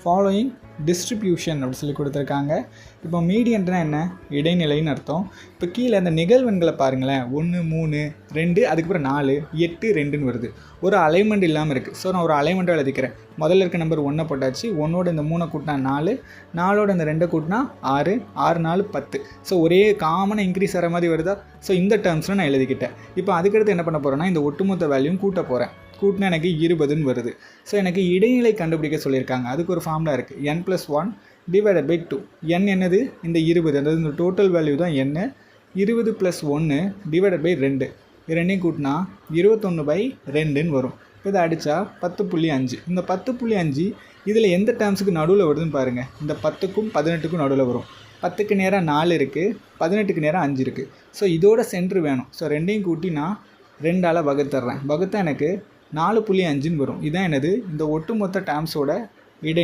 Following distribution அப்படி சொல்லி கொடுத்துருக்காங்க. இப்போ மீடியன்ட்னா என்ன? இடைநிலைன்னு அர்த்தம். இப்போ கீழே அந்த நிகழ்வெண்களை பாருங்களேன், 1 3 2 அதுக்கப்புறம் 4 8 2ன்னு வருது. ஒரு அலைன்மெண்ட் இல்லாமல் இருக்குது. ஸோ நான் ஒரு அலைன்மெண்ட்டாக எழுதிக்கிறேன். முதல்ல இருக்க நம்பர் 1 போட்டாச்சு, 1ஓட இந்த 3 கூட்டினா 4, 4ஓட இந்த 2 கூட்டினா 6, 6 4 10. ஸோ ஒரே காமனாக இன்க்ரீஸ் ஆகிற மாதிரி வருதா? ஸோ இந்த டேர்ம்ஸில் நான் எழுதிக்கிட்டேன். இப்போ அதுக்கடுத்து என்ன பண்ண போகிறேன்னா, இந்த ஒட்டுமொத்த வேல்யூம் கூட்ட போகிறேன். கூட்டினா எனக்கு 20ன்னு வருது. ஸோ எனக்கு இடைநிலை கண்டுபிடிக்க சொல்லியிருக்காங்க. அதுக்கு ஒரு ஃபார்முலா இருக்குது, n+1 டிவைடட் பை 2. n என்னது? இந்த 20, அதாவது இந்த டோட்டல் வேல்யூ தான் n. 20 + 1 divided by 2. ரெண்டையும் கூட்டினா 21/2ன்னு வரும். இப்போ இதை அடித்தா 10.5. இந்த 10.5 இதில் எந்த டேர்ம்ஸுக்கு நடுவில் வருதுன்னு பாருங்கள். இந்த 10க்கும் 18க்கும் நடுவில் வரும். 10க்கு நேராக 4 இருக்குது, 18க்கு நேராக 5 இருக்குது. ஸோ இதோட சென்ட்ரு வேணும். ஸோ ரெண்டையும் கூட்டி நான் 2ஆல் வகுத்துட்றேன். வகுத்தா எனக்கு 4.5ன்னு வரும். இதான் எனது இந்த ஒட்டுமொத்த டேர்ம்ஸோட